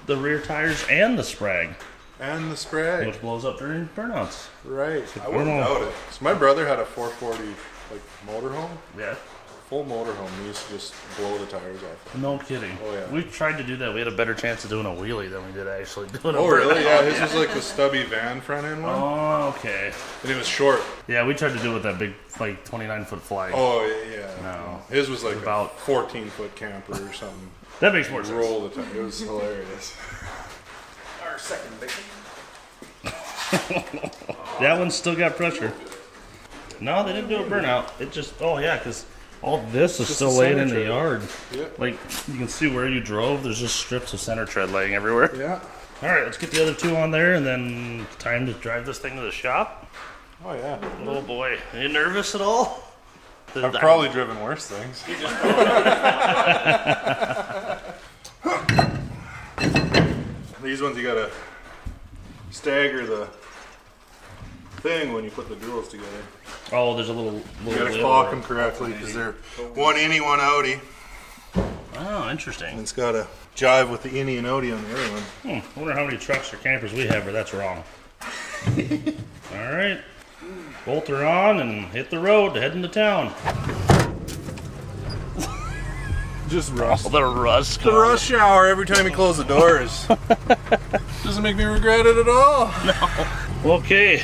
The rear tires and the sprag, And the spray. which blows up during burnouts. Right. I I wouldn't don't know. doubt it. So my brother had a 440 motorhome. Yeah. Full motorhome. He used to just blow the tires off. No kidding. Oh, yeah. We tried to do that. We had a better chance of doing a wheelie than we did actually doing a Oh, really? burnout. Yeah, his was like the stubby van front end one. Oh, okay. And it was short. Yeah, we tried to do it with that big, like, 29-foot flag. Oh, yeah. No. His was like About- a 14-foot camper or something. That makes more sense. Roll the tire. It was hilarious. Our second bacon. That one's still got pressure. No, they didn't do a burnout. It just, oh yeah, because all this is Just still the laying center in the tread. yard. Yeah. Like, you can see where you drove. There's just strips of center tread laying everywhere. Yeah. All right, let's get the other two on there, and then time to drive this thing to the shop. Oh, yeah. Oh boy, are you nervous at all? I've probably driven worse things. These ones you gotta stagger the thing when you put the drills together. Oh, there's a little You gotta lid clock or- them correctly because they're one innie, one outie. Oh, And interesting. it's gotta jive with the innie and outie on the other one. I wonder how many trucks or campers we have where that's wrong. All right, bolt her on and hit the road to head into town. Just rust. Oh, the rust. The rush hour every time you close the doors. Doesn't make me regret it at all. Okay,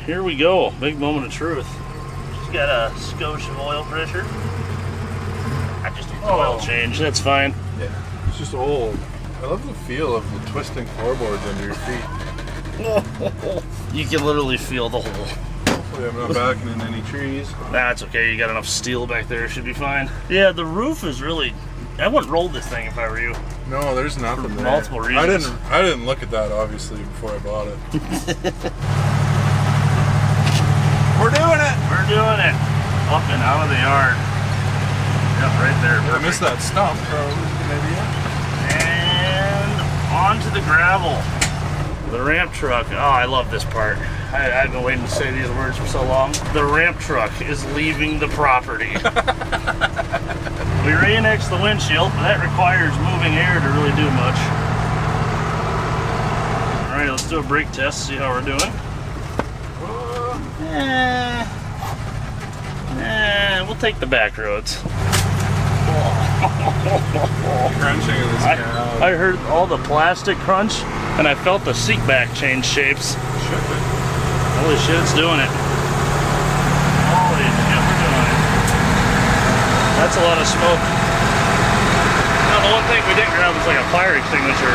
here we go. Big moment of truth. She's got a skosh of oil pressure. I just need the oil change. That's fine. Yeah, it's just old. I love the feel of the twisting floorboards under your feet. You can literally feel the hole. Hopefully I'm not backing in any trees. That's okay, you got enough steel back there, should be fine. Yeah, the roof is really, I wouldn't roll this thing if I were you. No, there's nothing there. Multiple reasons. I didn't look at that obviously before I bought it. We're doing it! We're doing it. Up and out of the yard. Yep, right there. I missed that stump, probably. Maybe. And onto the gravel. The ramp truck. Oh, I love this part. I've been waiting to say these words for so long. The ramp truck is leaving the property. We re-annexed the windshield, but that requires moving air to really do much. All right, let's do a brake test, see how we're doing. We'll take the back roads. Crunching in this cow. I heard all the plastic crunch, and I felt the seat back change shapes. Holy shit, it's doing it. Holy shit, we're doing it. That's a lot of smoke. Now, the one thing we didn't grab was like a fire extinguisher.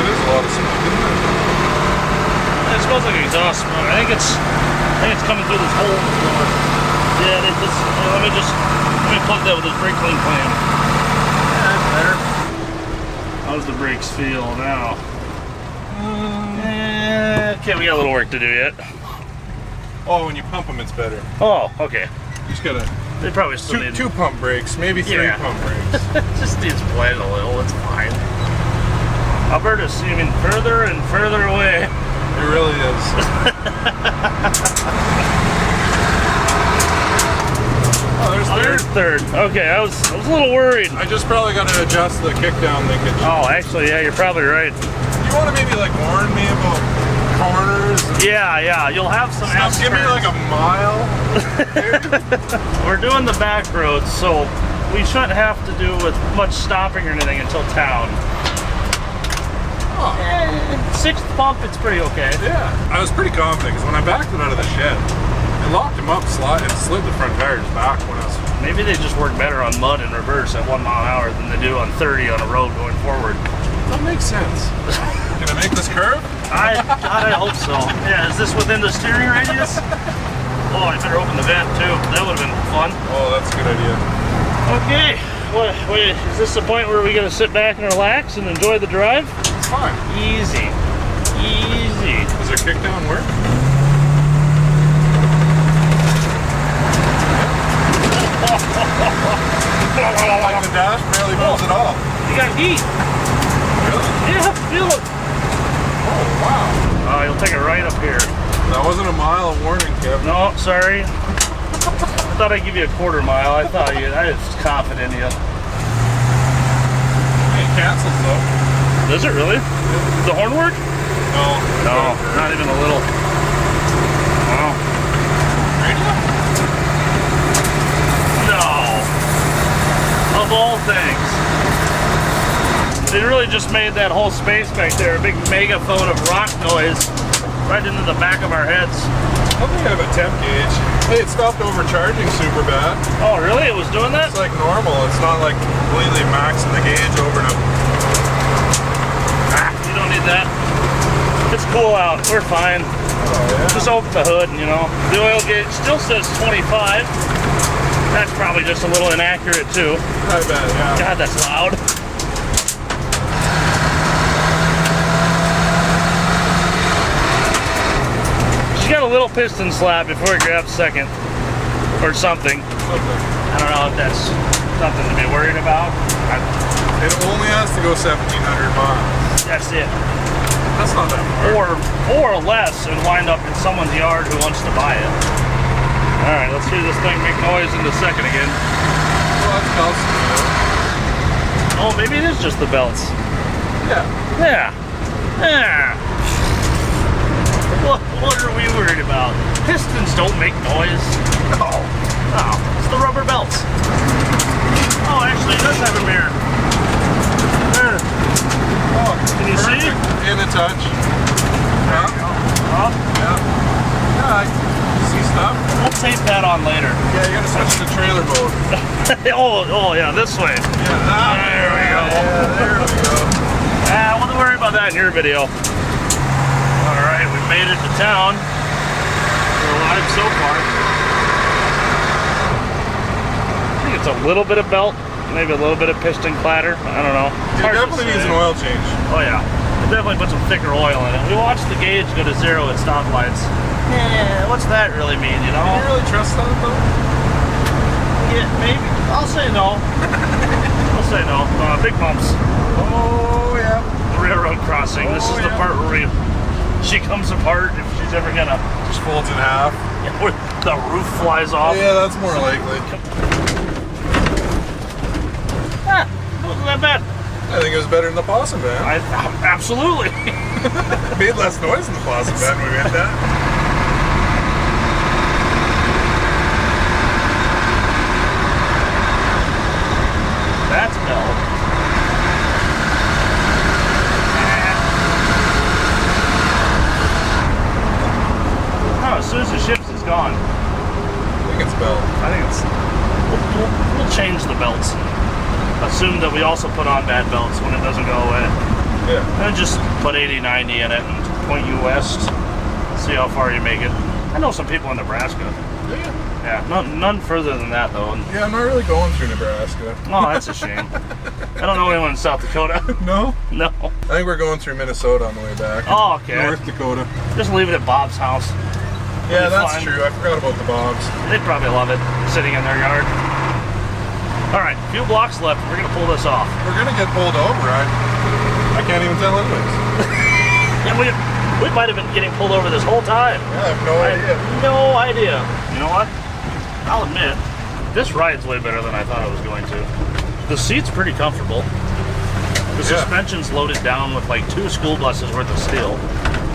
It is a lot of smoke, isn't it? It smells like exhaust smoke. I think it's coming through this hole in the floor. Yeah, let me plug that with this brake clean clamp. Yeah, that's better. How's the brakes feel now? Okay, we got a little work to do yet. Oh, when you pump them, it's better. Oh, okay. You just gotta They probably still need two pump brakes, maybe three Yeah. pump brakes. just needs playing a little. It's fine. Alberta's seeming further and further away. It really is. Oh, there's Third. Okay, I was a little worried. I just probably got to adjust the kickdown linkage. Oh, actually, yeah, you're probably right. You want to maybe like warn me about corners? Yeah, you'll have some Now, S give me turns. like a mile. We're doing the back roads, so we shouldn't have to do with much stopping or anything until town. Sixth pump, it's pretty okay. Yeah. I was pretty confident because when I backed it out of the shed, it locked him up, and slid the front tires back when I was. Maybe they just work better on mud in reverse at 1 mile an hour than they do on 30 on a road going forward. That makes sense. Can I make this curve? God, I hope so. Yeah, is this within the steering radius? Oh, I better open the vent too. That would have been fun. Oh, that's a good idea. Okay, wait, is this the point where we gotta sit back and relax and enjoy the drive? It's fine. Easy. Does our kickdown work? Like the dash barely moves at all. You got heat. Really? Yeah, feel it. Oh, wow. Oh, you'll take it right up here. That wasn't a mile of warning, Kev. No, sorry. I thought I'd give you a quarter mile. I was confident in you. It cancels though. Does it really? Does the horn work? No. No, not even a little. Wow. Radio? No. Of all things. They really just made that whole space back there a big megaphone of rock noise right into the back of our heads. I don't think I have a temp gauge. Hey, it stopped overcharging super bad. Oh, really? It was doing that? It's like normal. It's not like completely maxing the gauge over to. You don't need that. It's cool out. We're fine. Oh, yeah. Just open the hood, you know. The oil gauge still says 25. That's probably just a little inaccurate too. I bet, yeah. God, that's loud. She got a little piston slap before it grabs second. Or something. I don't know if that's something to be worried about. It only has to go 1,700 miles. That's it. That's not that far. Or less and wind up in someone's yard who wants to buy it. Alright, let's hear this thing make noise in a second again. Well, that's Nelson, you know. Oh, maybe it is just the belts. Yeah. Yeah. What are we worried about? Pistons don't make noise. No, it's the rubber belts. Oh, actually, it does have a mirror. There. Oh, Can you see? In a touch. Yeah. Oh, Yeah. Yeah, I see stuff. we'll tape that on later. Yeah, you gotta switch to trailer mode. oh, yeah, this way. Yeah, There we go. Yeah, there we go. We'll worry about that in your video. All right, we made it to town. We're alive so far. I think it's a little bit of belt, maybe a little bit of piston clatter. I don't know. It definitely needs an oil change. Oh yeah. It definitely put some thicker oil in it. We watched the gauge go to 0 at stoplights. Yeah, what's that really mean, you know? Can you really trust that though? Yeah, maybe. I'll say no. I'll say no. Big bumps. Oh yeah. Railroad crossing. This is the part where she comes apart if she's ever gonna. Just folds in half. Where the roof flies off. Yeah, that's more likely. Wasn't that bad. I think it was better than the possum van. Absolutely. Made less noise than the possum van when we hit that. That's belt. Oh, as soon as it ships, it's gone. I think it's belt. I think it's. We'll change the belts. Assume that we also put on bad belts when it doesn't go away. Yeah. And just put 80, 90 in it and point you west. See how far you make it. I know some people in Nebraska. Yeah. Yeah, none further than that though. Yeah, I'm not really going through Nebraska. Oh, that's a shame. I don't know anyone in South Dakota. No? No. I think we're going through Minnesota on the way back. Oh, okay. North Dakota. Just leave it at Bob's house. Yeah, It'll be that's fine. true. I forgot about the Bobs. They'd probably love it, sitting in their yard. All right, a few blocks left. We're gonna pull this off. We're gonna get pulled over. I can't even tell anyways. And we might have been getting pulled over this whole time. Yeah, I have no idea. No idea. You know what? I'll admit, this ride's way better than I thought it was going to. The seat's pretty comfortable. The suspension's loaded down with like 2 school buses worth of steel,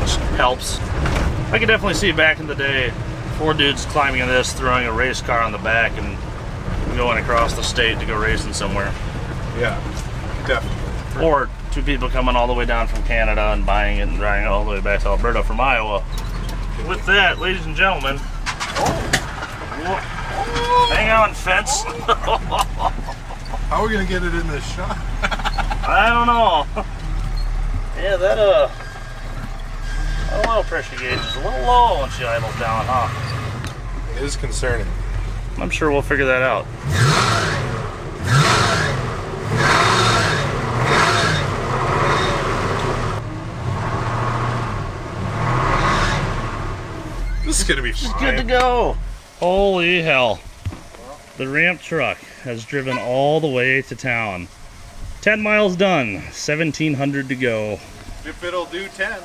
which helps. I could definitely see back in the day, 4 dudes climbing in this, throwing a race car on the back, and going across the state to go racing somewhere. Yeah, definitely. Or 2 people coming all the way down from Canada and buying it and driving it all the way back to Alberta from Iowa. With that, ladies and gentlemen, hang on, fence. How are we gonna get it in this shot? I don't know. Yeah, that oil pressure gauge is a little low when she idles down, huh? It is concerning. I'm sure we'll figure that out. This is gonna be fine. Good to go. Holy hell. The ramp truck has driven all the way to town. 10 miles done, 1,700 to go. If it'll do 10.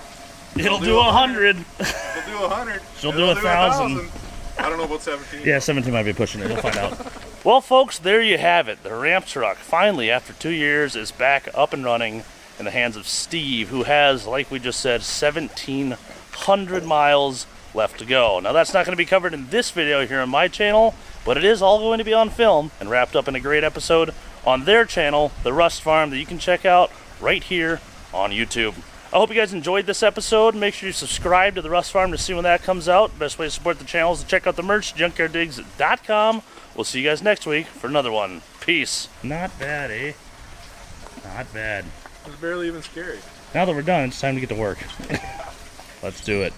It'll do 100. It'll do 100. She'll do 1,000. I don't know about 17. Yeah, 17 might be pushing it. We'll find out. Well, folks, there you have it. The ramp truck, finally, after 2 years, is back up and running in the hands of Steve, who has, like we just said, 1,700 miles left to go. Now, that's not going to be covered in this video here on my channel, but it is all going to be on film and wrapped up in a great episode on their channel, The Rust Farm, that you can check out right here on YouTube. I hope you guys enjoyed this episode. Make sure you subscribe to The Rust Farm to see when that comes out. Best way to support the channel is to check out the merch, junkyarddigs.com. We'll see you guys next week for another one. Peace. Not bad, eh? Not bad. It was barely even scary. Now that we're done, it's time to get to work. Let's do it.